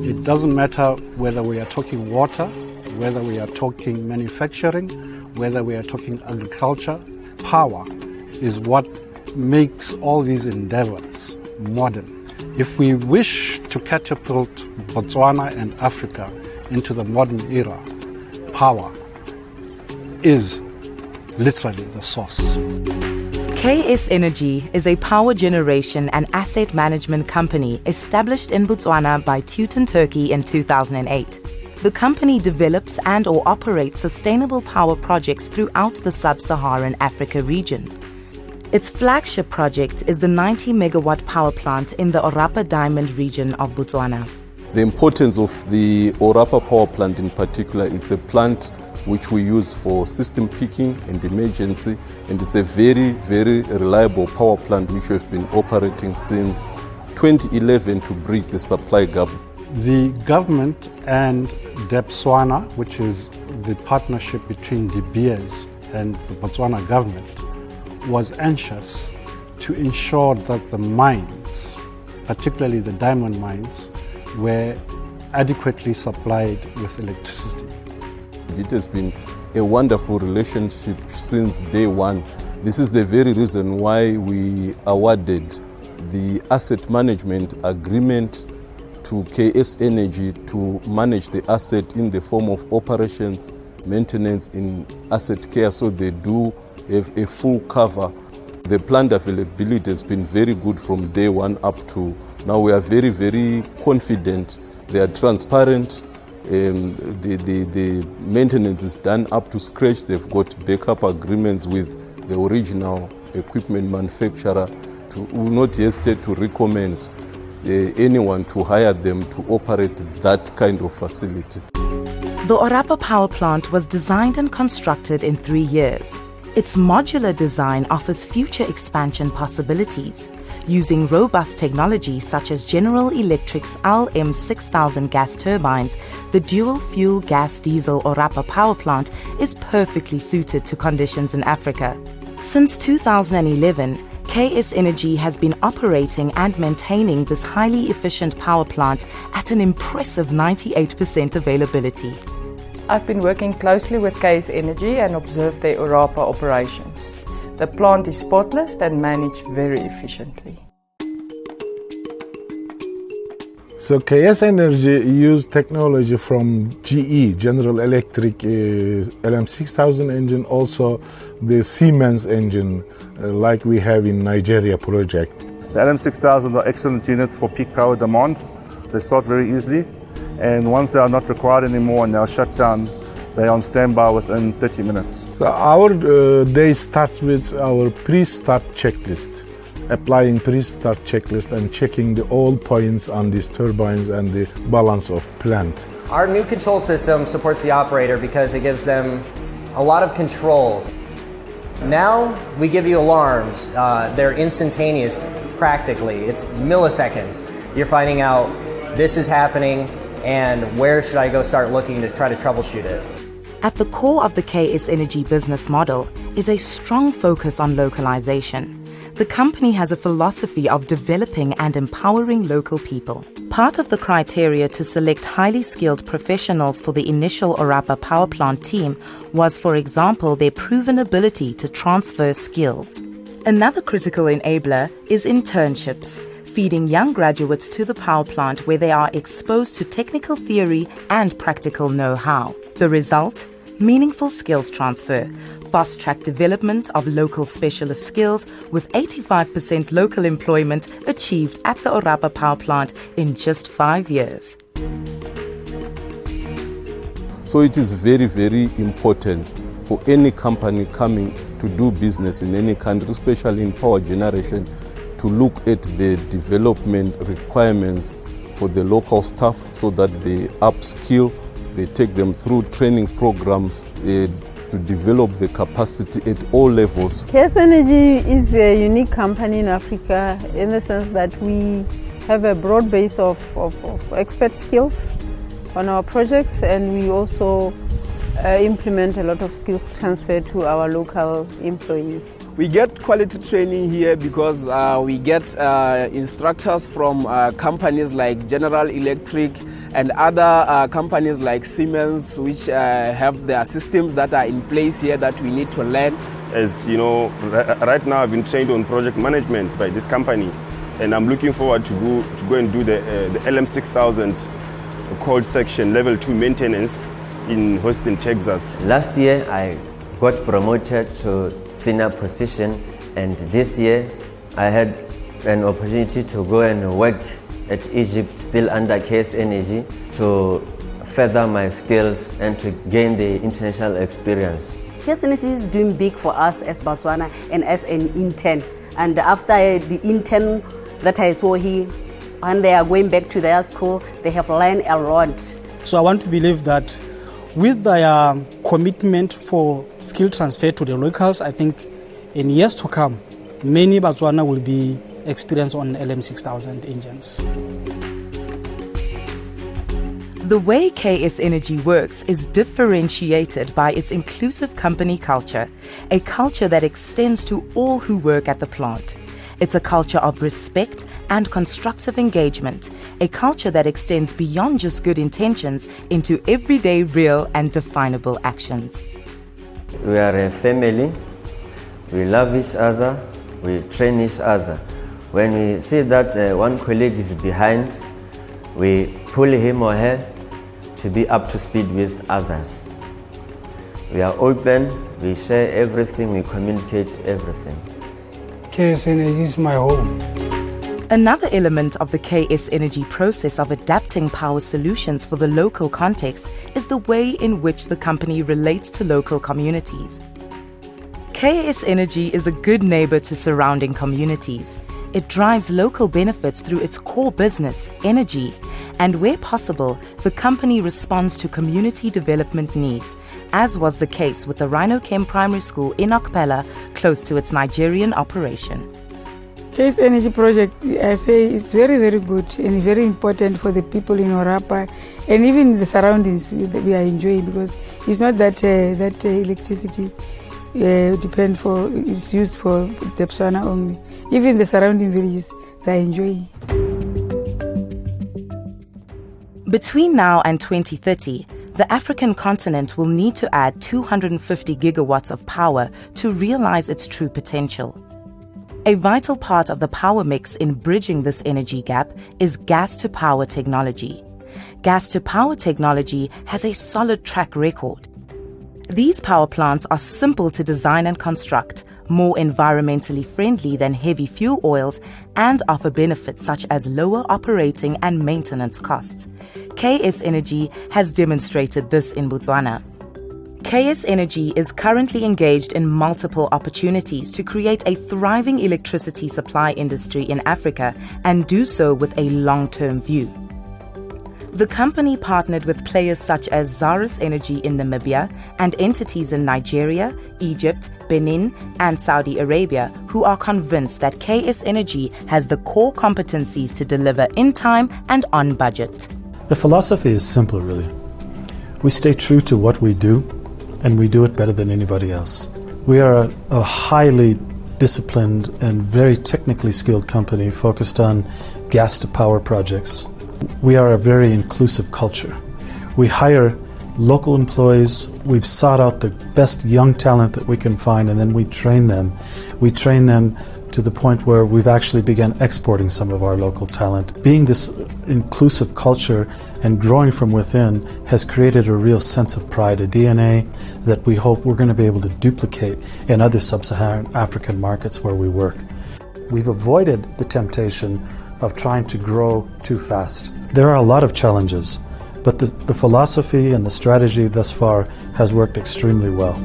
It doesn't matter whether we are talking water, whether we are talking manufacturing, whether we are talking agriculture. Power is what makes all these endeavors modern. If we wish to catapult Botswana and Africa into the modern era, power is literally the source. KS Energy is a power generation and asset management company established in Botswana by Teuton Turkey in 2008. The company develops and/or operates sustainable power projects throughout the Sub Saharan Africa region. Its flagship project is the 90-megawatt power plant in the Orapa Diamond region of Botswana. The importance of the Orapa Power Plant in particular, it's a plant which we use for system peaking and emergency, and it's a very, very reliable power plant which we've been operating since 2011 to bridge the supply gap. The government and Botswana, which is the partnership between De Beers and the Botswana government, was anxious to ensure that the mines, particularly the diamond mines, were adequately supplied with electricity. It has been a wonderful relationship since day one. This is the very reason why we awarded the asset management agreement to KS Energy to manage the asset in the form of operations, maintenance, in asset care, so they do have a full cover. The plant availability has been very good from day one up to now. We are very, very confident. They are transparent. The maintenance is done up to scratch. They've got backup agreements with the original equipment manufacturer. We will not hesitate to recommend anyone to hire them to operate that kind of facility. The Orapa Power Plant was designed and constructed in 3 years. Its modular design offers future expansion possibilities. Using robust technology such as General Electric's LM6000 gas turbines, the dual-fuel gas-diesel Orapa Power Plant is perfectly suited to conditions in Africa. Since 2011, KS Energy has been operating and maintaining this highly efficient power plant at an impressive 98% availability. I've been working closely with KS Energy and observed their Orapa operations. The plant is spotless and managed very efficiently. So KS Energy used technology from GE, General Electric LM6000 engine, also the Siemens engine like we have in Nigeria project. The LM6000 are excellent units for peak power demand. They start very easily, and once they are not required anymore and they are shut down, they are on standby within 30 minutes. So our day starts with our pre-start checklist, applying pre-start checklist and checking all points on these turbines and the balance of plant. Our new control system supports the operator because it gives them a lot of control. Now we give you alarms. They're instantaneous practically. It's milliseconds. You're finding out this is happening and where should I go start looking to try to troubleshoot it. At the core of the KS Energy business model is a strong focus on localization. The company has a philosophy of developing and empowering local people. Part of the criteria to select highly skilled professionals for the initial Orapa Power Plant team was, for example, their proven ability to transfer skills. Another critical enabler is internships, feeding young graduates to the power plant where they are exposed to technical theory and practical know-how. The result? Meaningful skills transfer, fast-track development of local specialist skills with 85% local employment achieved at the Orapa Power Plant in just 5 years. So it is very, very important for any company coming to do business in any country, especially in power generation, to look at the development requirements for the local staff so that they upskill, they take them through training programs to develop the capacity at all levels. KS Energy is a unique company in Africa in the sense that we have a broad base of expert skills on our projects, and we also implement a lot of skills transfer to our local employees. We get quality training here because we get instructors from companies like General Electric and other companies like Siemens, which have their systems that are in place here that we need to learn. As you know, right now I've been trained on project management by this company, and I'm looking forward to go and do the LM6000 cold section level 2 maintenance in Houston, Texas. Last year I got promoted to senior position, and this year I had an opportunity to go and work at Egypt, still under KS Energy, to further my skills and to gain the international experience. KS Energy is doing big for us as Botswana and as an intern. And after the intern that I saw here, when they are going back to their school, they have learned a lot. So I want to believe that with their commitment for skill transfer to the locals, I think in years to come, many Botswana will be experienced on LM6000 engines. The way KS Energy works is differentiated by its inclusive company culture, a culture that extends to all who work at the plant. It's a culture of respect and constructive engagement, a culture that extends beyond just good intentions into everyday, real and definable actions. We are a family, we love each other, we train each other. When we see that one colleague is behind, we pull him or her to be up to speed with others. We are open, we share everything, we communicate everything. KS Energy is my home. Another element of the KS Energy process of adapting power solutions for the local context is the way in which the company relates to local communities. KS Energy is a good neighbor to surrounding communities. It drives local benefits through its core business, energy, and where possible, the company responds to community development needs, as was the case with the Rhino Chem Primary School in Okpela, close to its Nigerian operation. KS Energy project, I say, it's very, very good and very important for the people in Orapa and even the surroundings that we are enjoying, because it's not that electricity it's used for Botswana only. Even the surrounding villages, they are enjoying. Between now and 2030, the African continent will need to add 250 gigawatts of power to realize its true potential. A vital part of the power mix in bridging this energy gap is gas-to-power technology. Gas-to-power technology has a solid track record. These power plants are simple to design and construct, more environmentally friendly than heavy fuel oils, and offer benefits such as lower operating and maintenance costs. KS Energy has demonstrated this in Botswana. KS Energy is currently engaged in multiple opportunities to create a thriving electricity supply industry in Africa and do so with a long-term view. The company partnered with players such as Zaris Energy in Namibia and entities in Nigeria, Egypt, Benin, and Saudi Arabia, who are convinced that KS Energy has the core competencies to deliver in time and on budget. The philosophy is simple, really. We stay true to what we do, and we do it better than anybody else. We are a highly disciplined and very technically skilled company focused on gas-to-power projects. We are a very inclusive culture. We hire local employees. We've sought out the best young talent that we can find, and then we train them. We train them to the point where we've actually begun exporting some of our local talent. Being this inclusive culture and growing from within has created a real sense of pride, a DNA that we hope we're going to be able to duplicate in other Sub-Saharan African markets where we work. We've avoided the temptation of trying to grow too fast. There are a lot of challenges, but the philosophy and the strategy thus far has worked extremely well.